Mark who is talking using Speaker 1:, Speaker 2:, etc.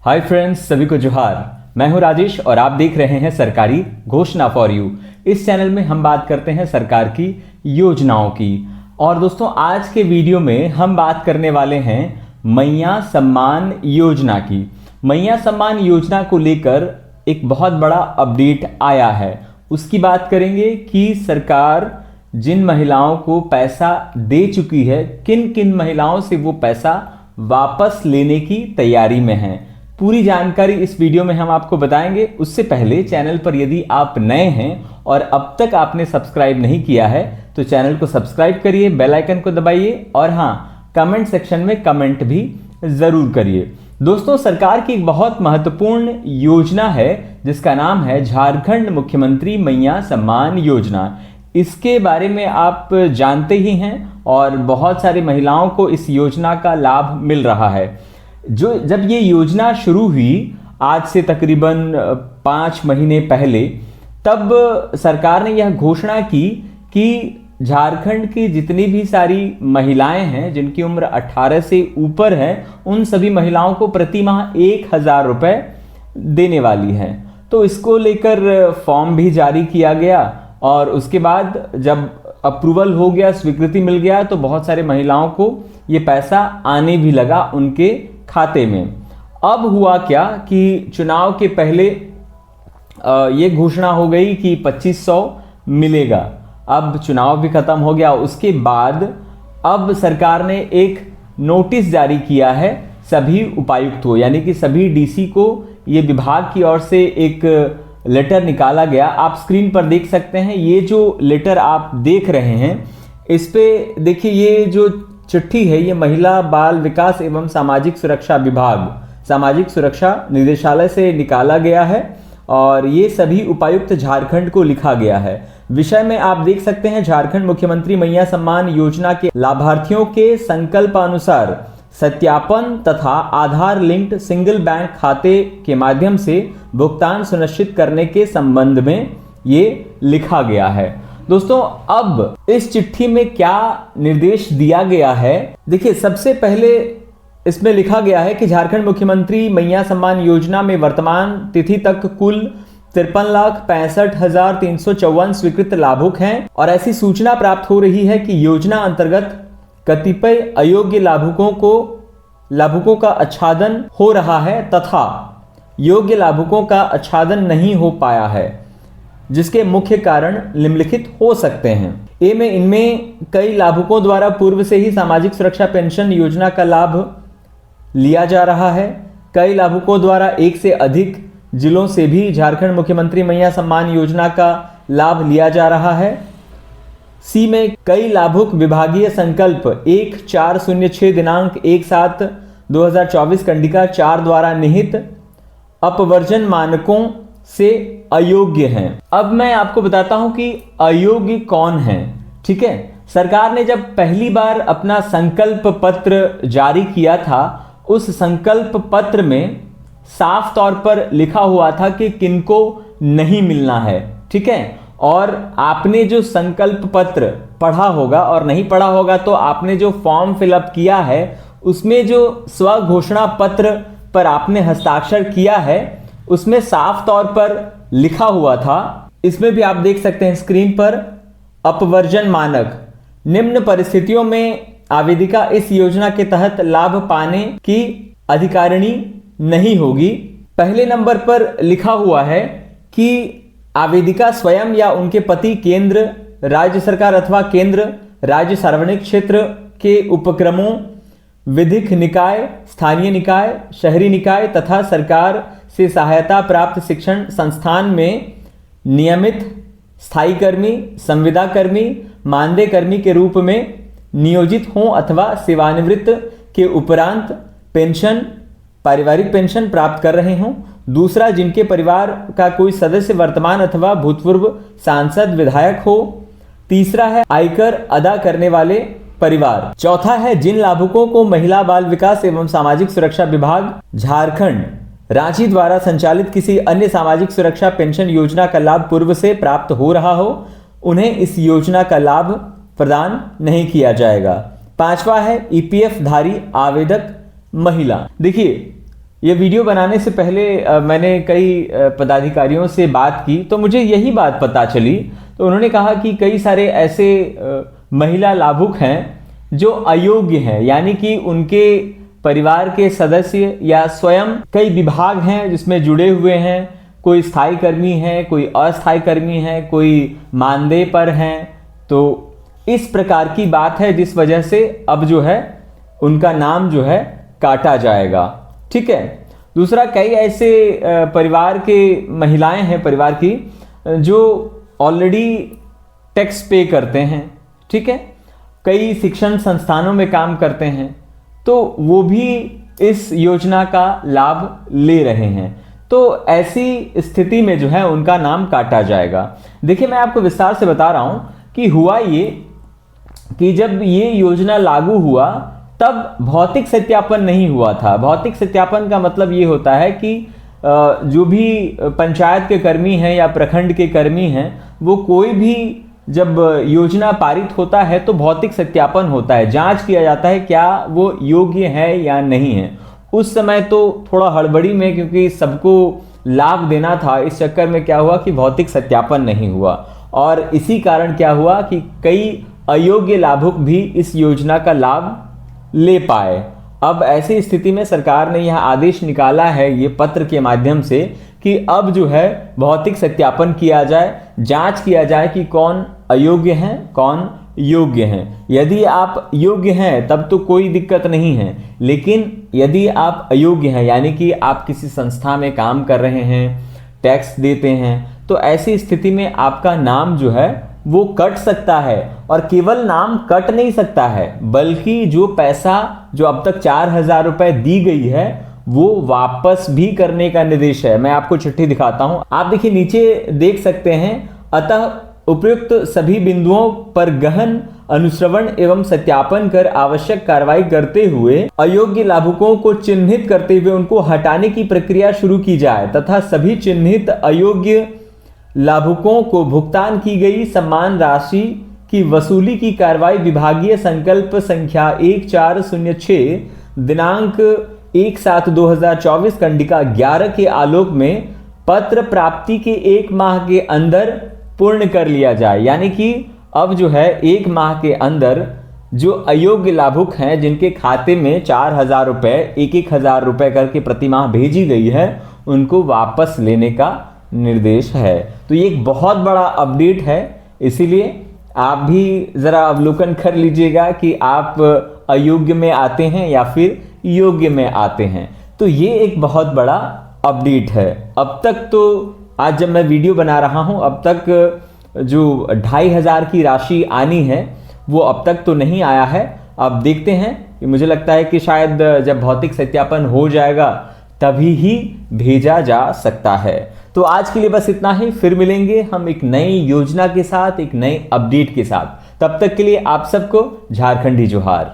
Speaker 1: Hi friends, सभी को जोहार। मैं हूं राजेश और आप देख रहे हैं सरकारी घोषणा फॉर यू। इस चैनल में हम बात करते हैं सरकार की योजनाओं की। और दोस्तों, आज के वीडियो में हम बात करने वाले हैं मैया सम्मान योजना की। मैया सम्मान योजना को लेकर एक बहुत बड़ा अपडेट आया है। उसकी बात करेंगे कि सरकार जिन महिलाओं को पैसा दे चुकी है, किन किन महिलाओं से वो पैसा वापस लेने की तैयारी में है। पूरी जानकारी इस वीडियो में हम आपको बताएंगे। उससे पहले चैनल पर यदि आप नए हैं और अब तक आपने सब्सक्राइब नहीं किया है तो चैनल को सब्सक्राइब करिए, बेल आइकन को दबाइए और हाँ, कमेंट सेक्शन में कमेंट भी जरूर करिए। दोस्तों, सरकार की एक बहुत महत्वपूर्ण योजना है जिसका नाम है झारखंड मुख्यमंत्री मैया सम्मान योजना। इसके बारे में आप जानते ही हैं और बहुत सारी महिलाओं को इस योजना का लाभ मिल रहा है। जब ये योजना शुरू हुई आज से तकरीबन 5 महीने पहले, तब सरकार ने यह घोषणा की कि झारखंड की जितनी भी सारी महिलाएं हैं जिनकी उम्र 18 से ऊपर है, उन सभी महिलाओं को प्रति माह 1000 रुपए देने वाली है। तो इसको लेकर फॉर्म भी जारी किया गया और उसके बाद जब अप्रूवल हो गया, स्वीकृति मिल गया, तो बहुत सारे महिलाओं को ये पैसा आने भी लगा उनके खाते में। अब हुआ क्या कि चुनाव के पहले ये घोषणा हो गई कि 2500 मिलेगा। अब चुनाव भी खत्म हो गया, उसके बाद अब सरकार ने एक नोटिस जारी किया है सभी उपायुक्त को, यानी कि सभी डीसी को ये विभाग की ओर से एक लेटर निकाला गया। आप स्क्रीन पर देख सकते हैं। ये जो लेटर आप देख रहे हैं, इस पे देखिए, ये जो चिट्ठी है ये महिला बाल विकास एवं सामाजिक सुरक्षा विभाग, सामाजिक सुरक्षा निदेशालय से निकाला गया है और ये सभी उपायुक्त झारखंड को लिखा गया है। विषय में आप देख सकते हैं, झारखंड मुख्यमंत्री मैया सम्मान योजना के लाभार्थियों के संकल्पानुसार सत्यापन तथा आधार लिंक्ड सिंगल बैंक खाते के माध्यम से भुगतान सुनिश्चित करने के संबंध में ये लिखा गया है। दोस्तों, अब इस चिट्ठी में क्या निर्देश दिया गया है, देखिए। सबसे पहले इसमें लिखा गया है कि झारखंड मुख्यमंत्री मैया सम्मान योजना में वर्तमान तिथि तक कुल 53,65,354 स्वीकृत लाभुक हैं और ऐसी सूचना प्राप्त हो रही है कि योजना अंतर्गत कतिपय अयोग्य लाभुकों का आच्छादन हो रहा है तथा योग्य लाभुकों का आच्छादन नहीं हो पाया है, जिसके मुख्य कारण निम्नलिखित हो सकते हैं। ए में इनमें कई लाभुकों द्वारा पूर्व से ही सामाजिक सुरक्षा पेंशन योजना का लाभ लिया जा रहा है। कई लाभुकों द्वारा एक से अधिक जिलों से भी झारखंड मुख्यमंत्री मैया सम्मान योजना का लाभ लिया जा रहा है। सी में कई लाभुक विभागीय संकल्प 1406 दिनांक 1/7/2024 कंडिका 4 द्वारा निहित अपवर्जन मानकों से अयोग्य हैं। अब मैं आपको बताता हूं कि अयोग्य कौन है। ठीक है, सरकार ने जब पहली बार अपना संकल्प पत्र जारी किया था, उस संकल्प पत्र में साफ तौर पर लिखा हुआ था कि किनको नहीं मिलना है। ठीक है, और आपने जो संकल्प पत्र पढ़ा होगा और नहीं पढ़ा होगा तो आपने जो फॉर्म फिलअप किया है उसमें जो स्व घोषणा पत्र पर आपने हस्ताक्षर किया है उसमें साफ तौर पर लिखा हुआ था। इसमें भी आप देख सकते हैं स्क्रीन पर, अपवर्जन मानक। निम्न परिस्थितियों में आवेदिका इस योजना के तहत लाभ पाने की अधिकारिणी नहीं होगी। पहले नंबर पर लिखा हुआ है कि आवेदिका स्वयं या उनके पति केंद्र, राज्य सरकार अथवा केंद्र, राज्य सार्वजनिक क्षेत्र के उपक्रमों, विधिक निकाय, स्थानीय निकाय, शहरी निकाय तथा सरकार से सहायता प्राप्त शिक्षण संस्थान में नियमित स्थायी कर्मी, संविदा कर्मी, मानदेय कर्मी के रूप में नियोजित हों अथवा सेवानिवृत्त के उपरांत पेंशन, पारिवारिक पेंशन प्राप्त कर रहे हों। दूसरा, जिनके परिवार का कोई सदस्य वर्तमान अथवा भूतपूर्व सांसद, विधायक हो। तीसरा है आयकर अदा करने वाले परिवार। चौथा है जिन लाभुकों को महिला बाल विकास एवं सामाजिक सुरक्षा विभाग झारखंड रांची द्वारा संचालित किसी अन्य सामाजिक सुरक्षा पेंशन योजना का लाभ पूर्व से प्राप्त हो रहा हो, उन्हें इस योजना का लाभ प्रदान नहीं किया जाएगा। पांचवा है ईपीएफ धारी आवेदक महिला। देखिए, ये वीडियो बनाने से पहले मैंने कई पदाधिकारियों से बात की तो मुझे यही बात पता चली। तो उन्होंने कहा कि कई सारे ऐसे महिला लाभुक हैं जो अयोग्य हैं, यानी कि उनके परिवार के सदस्य या स्वयं कई विभाग हैं जिसमें जुड़े हुए हैं, कोई स्थायी कर्मी है, कोई अस्थायी कर्मी है, कोई मानदेय पर हैं। तो इस प्रकार की बात है जिस वजह से अब जो है उनका नाम जो है काटा जाएगा। ठीक है। दूसरा, कई ऐसे परिवार के महिलाएं हैं परिवार की जो ऑलरेडी टैक्स पे करते हैं। ठीक है। कई शिक्षण संस्थानों में काम करते हैं तो वो भी इस योजना का लाभ ले रहे हैं। तो ऐसी स्थिति में जो है उनका नाम काटा जाएगा। देखिए, मैं आपको विस्तार से बता रहा हूं कि हुआ ये कि जब ये योजना लागू हुआ तब भौतिक सत्यापन नहीं हुआ था। भौतिक सत्यापन का मतलब ये होता है कि जो भी पंचायत के कर्मी हैं या प्रखंड के कर्मी हैं, वो कोई भी जब योजना पारित होता है तो भौतिक सत्यापन होता है, जांच किया जाता है क्या वो योग्य है या नहीं है। उस समय तो थोड़ा हड़बड़ी में, क्योंकि सबको लाभ देना था, इस चक्कर में क्या हुआ कि भौतिक सत्यापन नहीं हुआ और इसी कारण क्या हुआ कि कई अयोग्य लाभुक भी इस योजना का लाभ ले पाए। अब ऐसी स्थिति में सरकार ने यह आदेश निकाला है ये पत्र के माध्यम से कि अब जो है भौतिक सत्यापन किया जाए, जांच किया जाए कि कौन अयोग्य हैं कौन योग्य हैं। यदि आप योग्य हैं तब तो कोई दिक्कत नहीं है, लेकिन यदि आप अयोग्य हैं यानी कि आप किसी संस्था में काम कर रहे हैं, टैक्स देते हैं, तो ऐसी स्थिति में आपका नाम जो है वो कट सकता है। और केवल नाम कट नहीं सकता है बल्कि जो पैसा जो अब तक 4,000 रुपए दी गई है वो वापस भी करने का निर्देश है। मैं आपको चिट्ठी दिखाता हूं, आप देखिए नीचे देख सकते हैं। अतः उपयुक्त सभी बिंदुओं पर गहन अनुश्रवण एवं सत्यापन कर आवश्यक कार्रवाई करते हुए अयोग्य लाभुकों को चिन्हित करते हुए उनको हटाने की प्रक्रिया शुरू की जाए तथा सभी चिन्हित अयोग्य लाभुकों को भुगतान की गई सम्मान राशि की वसूली की कार्रवाई विभागीय संकल्प संख्या 1406 दिनांक 1/7/2024 कंडिका 11 के आलोक में पत्र प्राप्ति के 1 माह के अंदर पूर्ण कर लिया जाए। यानी कि अब जो है 1 माह के अंदर जो अयोग्य लाभुक हैं जिनके खाते में 4,000 रुपए 1,000 रुपए करके प्रति माह भेजी गई है उनको वापस लेने का निर्देश है। तो ये एक बहुत बड़ा अपडेट है, इसीलिए आप भी ज़रा अवलोकन कर लीजिएगा कि आप अयोग्य में आते हैं या फिर योग्य में आते हैं। तो ये एक बहुत बड़ा अपडेट है। अब तक तो आज जब मैं वीडियो बना रहा हूं अब तक जो 2,500 की राशि आनी है वो अब तक तो नहीं आया है। अब देखते हैं कि मुझे लगता है कि शायद जब भौतिक सत्यापन हो जाएगा तभी ही भेजा जा सकता है। तो आज के लिए बस इतना ही, फिर मिलेंगे हम एक नई योजना के साथ, एक नए अपडेट के साथ। तब तक के लिए आप सबको झारखंडी जोहार।